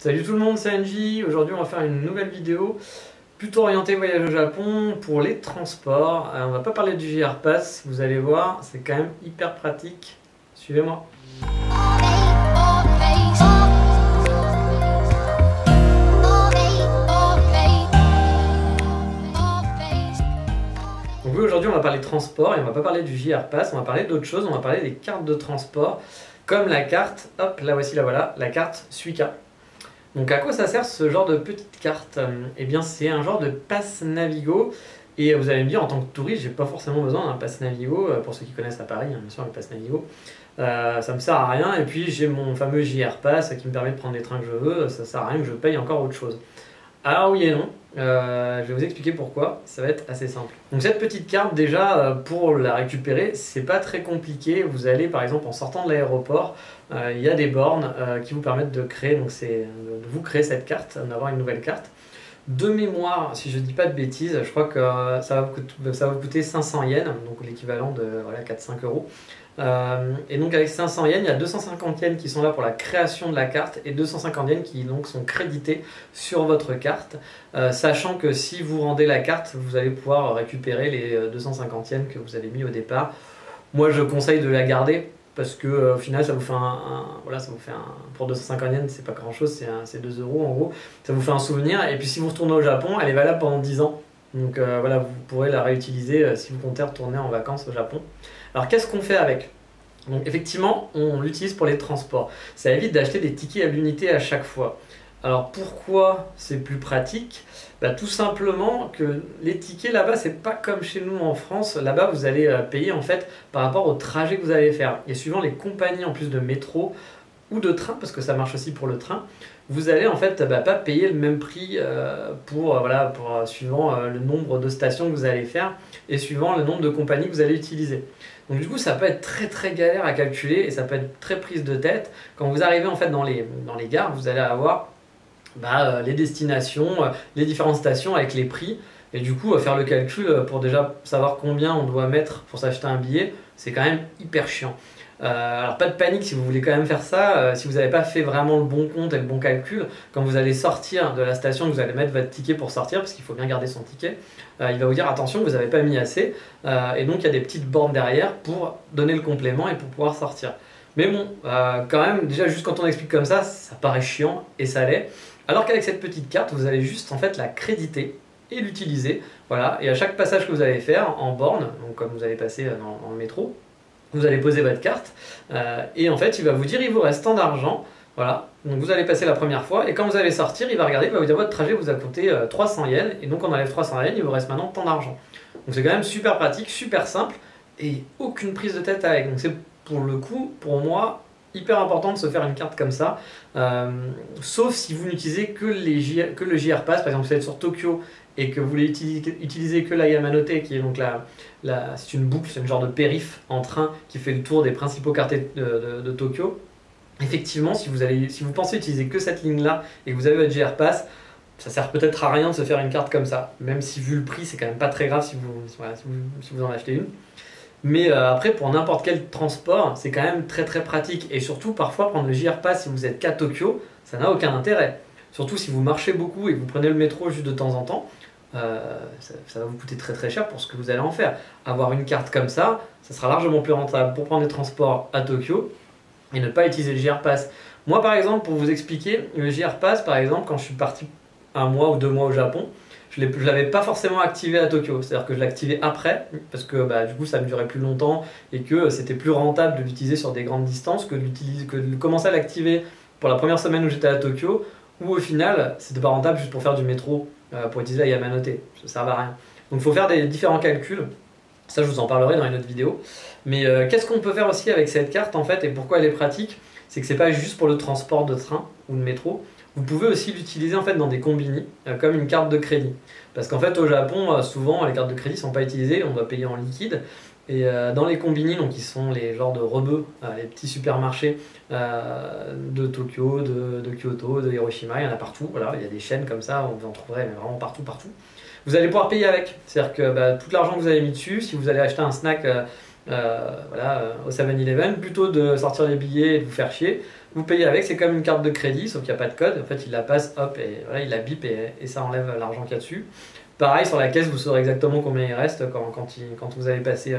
Salut tout le monde, c'est Angie. Aujourd'hui on va faire une nouvelle vidéo plutôt orientée voyage au Japon pour les transports. On va pas parler du JR Pass, vous allez voir, c'est quand même hyper pratique. Suivez-moi. Donc oui, aujourd'hui on va parler transport et on va pas parler du JR Pass, on va parler d'autre chose, on va parler des cartes de transport comme la carte, hop, la voici, la voilà, la carte Suica. Donc à quoi ça sert ce genre de petite carte? Eh bien c'est un genre de pass Navigo et vous allez me dire en tant que touriste j'ai pas forcément besoin d'un pass Navigo, pour ceux qui connaissent à Paris, bien sûr le pass Navigo, ça me sert à rien et puis j'ai mon fameux JR Pass qui me permet de prendre les trains que je veux, ça sert à rien que je paye encore autre chose. Alors oui et non, je vais vous expliquer pourquoi, ça va être assez simple. Donc cette petite carte déjà, pour la récupérer, c'est pas très compliqué. Vous allez par exemple en sortant de l'aéroport, il y a des bornes qui vous permettent de créer, donc c'est de vous créer cette carte, d'avoir une nouvelle carte. De mémoire, si je dis pas de bêtises, je crois que ça va vous coûter 500 yens, donc l'équivalent de voilà, 4-5 euros. Et donc avec 500 yens, il y a 250 yens qui sont là pour la création de la carte et 250 yens qui donc sont crédités sur votre carte, sachant que si vous rendez la carte, vous allez pouvoir récupérer les 250 yens que vous avez mis au départ. Moi je conseille de la garder parce que au final ça vous fait voilà, ça vous fait pour 250 yens c'est pas grand chose, c'est 2 euros en gros, ça vous fait un souvenir et puis si vous retournez au Japon, elle est valable pendant 10 ans. Donc voilà, vous pourrez la réutiliser si vous comptez retourner en vacances au Japon. Alors qu'est-ce qu'on fait avec? Donc effectivement, on l'utilise pour les transports. Ça évite d'acheter des tickets à l'unité à chaque fois. Alors pourquoi c'est plus pratique? Tout simplement que les tickets là-bas, c'est pas comme chez nous en France. Là-bas, vous allez payer en fait par rapport au trajet que vous allez faire. Et suivant les compagnies en plus de métro ou de train, parce que ça marche aussi pour le train, vous allez en fait pas payer le même prix suivant le nombre de stations que vous allez faire et suivant le nombre de compagnies que vous allez utiliser. Donc du coup ça peut être très galère à calculer et ça peut être très prise de tête. Quand vous arrivez en fait dans les gares, vous allez avoir les destinations, les différentes stations avec les prix et du coup faire le calcul pour déjà savoir combien on doit mettre pour s'acheter un billet, c'est quand même hyper chiant. Alors pas de panique si vous voulez quand même faire ça, si vous n'avez pas fait vraiment le bon compte et le bon calcul, quand vous allez sortir de la station, vous allez mettre votre ticket pour sortir, parce qu'il faut bien garder son ticket, il va vous dire attention vous n'avez pas mis assez, et donc il y a des petites bornes derrière pour donner le complément et pour pouvoir sortir. Mais bon, quand même, déjà juste quand on explique comme ça paraît chiant, et ça l'est, alors qu'avec cette petite carte, vous allez juste en fait la créditer et l'utiliser, voilà, et à chaque passage que vous allez faire en borne, donc comme vous allez passer dans le métro, vous allez poser votre carte et en fait il va vous dire il vous reste tant d'argent, voilà, donc vous allez passer la première fois et quand vous allez sortir il va regarder, il va vous dire votre trajet vous a coûté 300 yens et donc on enlève 300 yens, il vous reste maintenant tant d'argent. Donc c'est quand même super pratique, super simple et aucune prise de tête avec, donc c'est pour le coup pour moi hyper important de se faire une carte comme ça, sauf si vous n'utilisez que le JR Pass, par exemple si vous êtes sur Tokyo et que vous voulez utiliser que la Yamanote qui est donc c'est une boucle, c'est une genre de périph' en train qui fait le tour des principaux quartiers de Tokyo. Effectivement, si vous pensez utiliser que cette ligne là et que vous avez votre JR Pass, ça sert peut-être à rien de se faire une carte comme ça, même si vu le prix c'est quand même pas très grave si vous en achetez une. Mais après pour n'importe quel transport c'est quand même très pratique et surtout parfois prendre le JR Pass si vous êtes qu'à Tokyo ça n'a aucun intérêt. Surtout si vous marchez beaucoup et que vous prenez le métro juste de temps en temps, ça va vous coûter très cher pour ce que vous allez en faire. Avoir une carte comme ça sera largement plus rentable pour prendre des transports à Tokyo et ne pas utiliser le JR Pass. Moi par exemple, pour vous expliquer, le JR Pass par exemple, quand je suis parti 1 mois ou 2 mois au Japon, je ne l'avais pas forcément activé à Tokyo, c'est-à-dire que je l'ai activé après, parce que du coup ça me durait plus longtemps et que c'était plus rentable de l'utiliser sur des grandes distances que de commencer à l'activer pour la première semaine où j'étais à Tokyo, où au final c'était pas rentable juste pour faire du métro, pour utiliser la Yamanote, ça sert à rien. Donc il faut faire des différents calculs, ça je vous en parlerai dans une autre vidéo. Mais qu'est-ce qu'on peut faire aussi avec cette carte en fait et pourquoi elle est pratique? C'est que c'est pas juste pour le transport de train ou de métro, vous pouvez aussi l'utiliser en fait dans des combini comme une carte de crédit. Parce qu'en fait au Japon, souvent les cartes de crédit ne sont pas utilisées, on doit payer en liquide. Et dans les combini, donc qui sont les genres de rebeux, les petits supermarchés de Tokyo, de Kyoto, de Hiroshima, il y en a partout, voilà, il y a des chaînes comme ça, vous en trouverez mais vraiment partout. Vous allez pouvoir payer avec, c'est-à-dire que tout l'argent que vous avez mis dessus, si vous allez acheter un snack au 7-Eleven, plutôt de sortir les billets et de vous faire chier, vous payez avec, c'est comme une carte de crédit, sauf qu'il n'y a pas de code. En fait, il la passe, hop, et voilà, il la bip et ça enlève l'argent qu'il y a dessus. Pareil, sur la caisse, vous saurez exactement combien il reste quand vous avez passé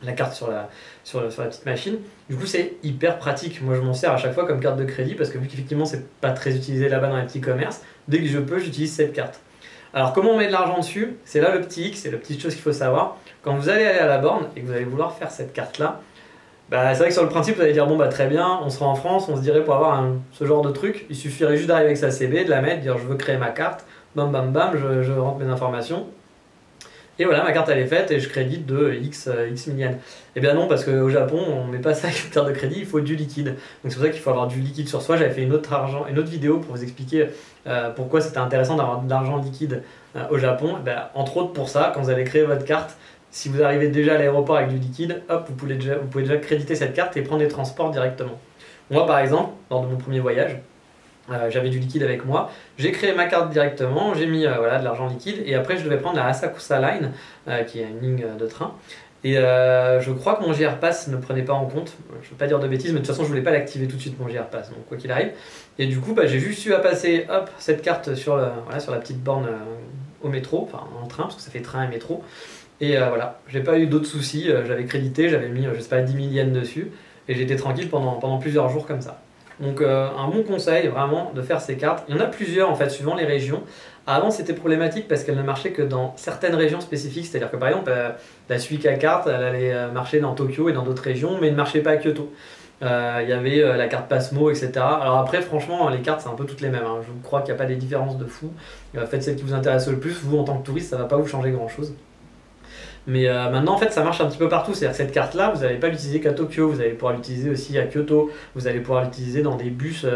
la carte sur la petite machine. Du coup, c'est hyper pratique. Moi, je m'en sers à chaque fois comme carte de crédit parce que vu qu'effectivement, c'est pas très utilisé là-bas dans les petits commerces, dès que je peux, j'utilise cette carte. Alors, comment on met de l'argent dessus? C'est là le petit X, c'est la petite chose qu'il faut savoir. Quand vous allez aller à la borne et que vous allez vouloir faire cette carte-là, bah, c'est vrai que sur le principe, vous allez dire bon, bah très bien, on sera en France, on se dirait pour avoir ce genre de truc, il suffirait juste d'arriver avec sa CB, de la mettre, dire je veux créer ma carte, bam bam bam, je rentre mes informations. Et voilà, ma carte elle est faite et je crédite de X millièmes. Et bien non, parce qu'au Japon, on ne met pas ça avec une carte de crédit, il faut du liquide. Donc c'est pour ça qu'il faut avoir du liquide sur soi. J'avais fait une autre vidéo pour vous expliquer pourquoi c'était intéressant d'avoir de l'argent liquide au Japon. Et ben, entre autres pour ça, quand vous allez créer votre carte, si vous arrivez déjà à l'aéroport avec du liquide, hop, vous pouvez déjà créditer cette carte et prendre les transports directement. Moi par exemple, lors de mon premier voyage, j'avais du liquide avec moi, j'ai créé ma carte directement, j'ai mis voilà, de l'argent liquide et après je devais prendre la Asakusa Line qui est une ligne de train et je crois que mon JR Pass ne prenait pas en compte, je ne veux pas dire de bêtises mais de toute façon je voulais pas l'activer tout de suite mon JR Pass donc quoi qu'il arrive et du coup bah, j'ai juste eu à passer hop, cette carte sur la petite borne au métro, enfin en train parce que ça fait train et métro et voilà, j'ai pas eu d'autres soucis, j'avais crédité, j'avais mis je sais pas 10 000 yens dessus et j'étais tranquille pendant plusieurs jours comme ça. Donc un bon conseil vraiment de faire ces cartes. Il y en a plusieurs en fait suivant les régions. Avant c'était problématique parce qu'elle ne marchait que dans certaines régions spécifiques. C'est-à-dire que par exemple la Suica carte elle allait marcher dans Tokyo et dans d'autres régions mais elle ne marchait pas à Kyoto. Il y avait la carte Pasmo etc. Alors après franchement les cartes c'est un peu toutes les mêmes. Hein. Je crois qu'il n'y a pas des différences de fou. Faites celle qui vous intéresse le plus. Vous en tant que touriste ça ne va pas vous changer grand chose. Mais maintenant, en fait, ça marche un petit peu partout. C'est-à-dire que cette carte-là, vous n'allez pas l'utiliser qu'à Tokyo, vous allez pouvoir l'utiliser aussi à Kyoto, vous allez pouvoir l'utiliser dans des bus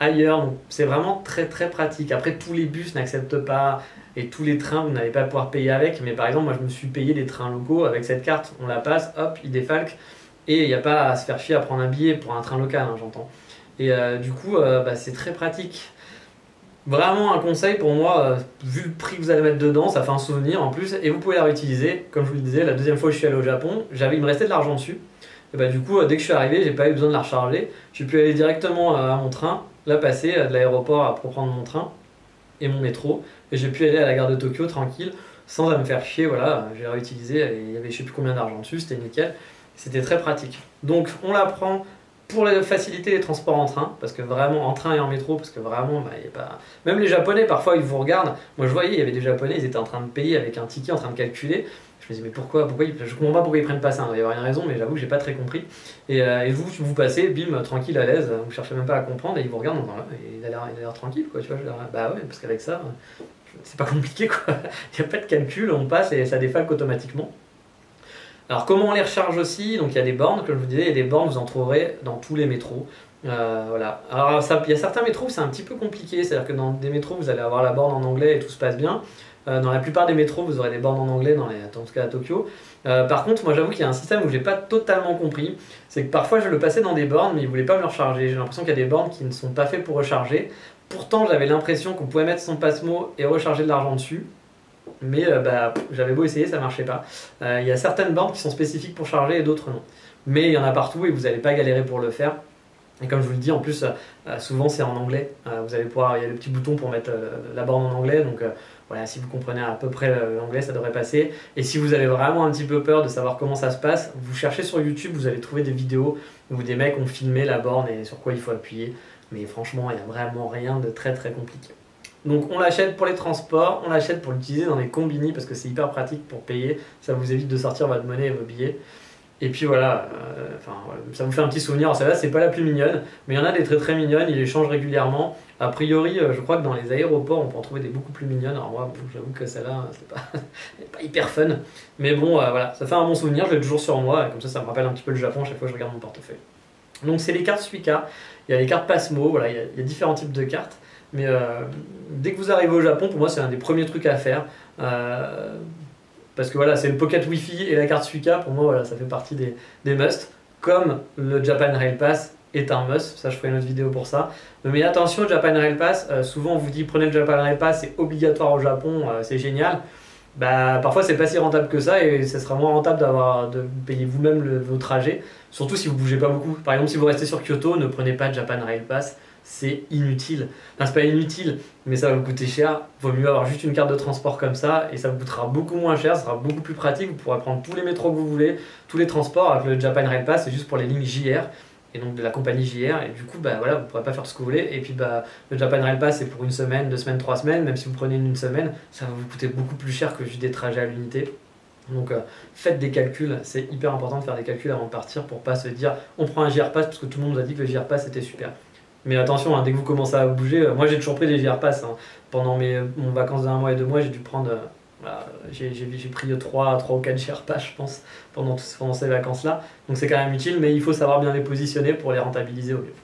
ailleurs. Donc, c'est vraiment très très pratique. Après, tous les bus n'acceptent pas et tous les trains, vous n'allez pas pouvoir payer avec. Mais par exemple, moi, je me suis payé des trains locaux avec cette carte. On la passe, hop, il défalque et il n'y a pas à se faire chier à prendre un billet pour un train local, hein, j'entends. Et du coup, bah, c'est très pratique. Vraiment un conseil pour moi, vu le prix que vous allez mettre dedans, ça fait un souvenir en plus et vous pouvez la réutiliser. Comme je vous le disais, la deuxième fois que je suis allé au Japon, il me restait de l'argent dessus. Et bah, du coup, dès que je suis arrivé, j'ai pas eu besoin de la recharger. J'ai pu aller directement à mon train, la passer de l'aéroport pour prendre mon train et mon métro. Et j'ai pu aller à la gare de Tokyo tranquille, sans me faire chier. Voilà, j'ai réutilisé, et il y avait je sais plus combien d'argent dessus, c'était nickel. C'était très pratique. Donc on la prend pour faciliter les transports en train, parce que vraiment en train et en métro, parce que vraiment, bah, y a pas... même les Japonais parfois ils vous regardent. Moi je voyais, il y avait des Japonais, ils étaient en train de payer avec un ticket, en train de calculer. Je me disais mais pourquoi je comprends pas pourquoi ils prennent pas ça. Il doit y avoir une raison, mais j'avoue que j'ai pas très compris. Et vous passez, bim, tranquille, à l'aise, vous cherchez même pas à comprendre et ils vous regardent, et il a l'air tranquille quoi, tu vois. Bah ouais, parce qu'avec ça, c'est pas compliqué quoi. Il n'y a pas de calcul, on passe et ça défalque automatiquement. Alors comment on les recharge aussi? Donc il y a des bornes, comme je vous disais, et des bornes vous en trouverez dans tous les métros. Voilà. Alors il y a certains métros où c'est un petit peu compliqué, c'est-à-dire que dans des métros vous allez avoir la borne en anglais et tout se passe bien. Dans la plupart des métros vous aurez des bornes en anglais, en tout cas à Tokyo. Par contre moi j'avoue qu'il y a un système où j'ai pas totalement compris, c'est que parfois je le passais dans des bornes mais ils voulaient pas me le recharger. J'ai l'impression qu'il y a des bornes qui ne sont pas faites pour recharger. Pourtant j'avais l'impression qu'on pouvait mettre son Pasmo et recharger de l'argent dessus. Mais bah, j'avais beau essayer, ça marchait pas. Il y a certaines bornes qui sont spécifiques pour charger et d'autres non. Mais il y en a partout et vous n'allez pas galérer pour le faire. Et comme je vous le dis, en plus, souvent c'est en anglais. Vous allez pouvoir, il y a le petit bouton pour mettre la borne en anglais. Donc voilà, si vous comprenez à peu près l'anglais, ça devrait passer. Et si vous avez vraiment un petit peu peur de savoir comment ça se passe, vous cherchez sur YouTube, vous allez trouver des vidéos où des mecs ont filmé la borne et sur quoi il faut appuyer. Mais franchement, il n'y a vraiment rien de très très compliqué. Donc on l'achète pour les transports, on l'achète pour l'utiliser dans les combini parce que c'est hyper pratique pour payer, ça vous évite de sortir votre monnaie et vos billets. Et puis voilà, ça vous fait un petit souvenir. Alors celle-là c'est pas la plus mignonne, mais il y en a des très très mignonnes, ils les changent régulièrement. A priori, je crois que dans les aéroports on peut en trouver des beaucoup plus mignonnes. Alors moi j'avoue que celle-là c'est pas hyper fun, mais bon voilà, ça fait un bon souvenir, je l'ai toujours sur moi, et comme ça me rappelle un petit peu le Japon à chaque fois que je regarde mon portefeuille. Donc c'est les cartes Suica, il y a les cartes Pasmo, voilà, il y a différents types de cartes. Mais dès que vous arrivez au Japon, pour moi c'est un des premiers trucs à faire. Parce que voilà, c'est le Pocket Wi-Fi et la carte Suica, pour moi voilà, ça fait partie des must. Comme le Japan Rail Pass est un must, ça je ferai une autre vidéo pour ça. Mais attention, Japan Rail Pass, souvent on vous dit prenez le Japan Rail Pass, c'est obligatoire au Japon, c'est génial. bah, parfois c'est pas si rentable que ça et ça sera moins rentable de payer vous-même vos trajets, surtout si vous bougez pas beaucoup. Par exemple, si vous restez sur Kyoto, ne prenez pas Japan Rail Pass, c'est inutile. Enfin, c'est pas inutile, mais ça va vous coûter cher. Vaut mieux avoir juste une carte de transport comme ça et ça vous coûtera beaucoup moins cher, ça sera beaucoup plus pratique. Vous pourrez prendre tous les métros que vous voulez, tous les transports. Avec le Japan Rail Pass, c'est juste pour les lignes JR et donc de la compagnie JR, et du coup bah voilà, vous pourrez pas faire ce que vous voulez. Et puis bah le Japan Rail Pass c'est pour une semaine, 2 semaines, 3 semaines. Même si vous prenez une semaine, ça va vous coûter beaucoup plus cher que juste des trajets à l'unité. Donc faites des calculs, c'est hyper important de faire des calculs avant de partir pour pas se dire on prend un JR Pass parce que tout le monde nous a dit que le JR Pass était super. Mais attention, hein, dès que vous commencez à bouger, moi j'ai toujours pris des JR Pass, hein. Pendant mon vacances d'un mois et 2 mois, j'ai dû prendre, voilà, j'ai pris 3 ou 4 JR Pass je pense pendant ces vacances-là. Donc c'est quand même utile, mais il faut savoir bien les positionner pour les rentabiliser au mieux.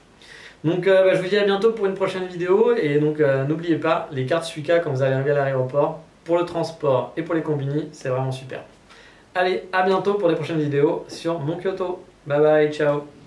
Donc bah, je vous dis à bientôt pour une prochaine vidéo, et donc n'oubliez pas, les cartes Suica quand vous allez arriver à l'aéroport, pour le transport et pour les combini, c'est vraiment super. Allez, à bientôt pour les prochaines vidéos sur mon Kyoto. Bye bye, ciao.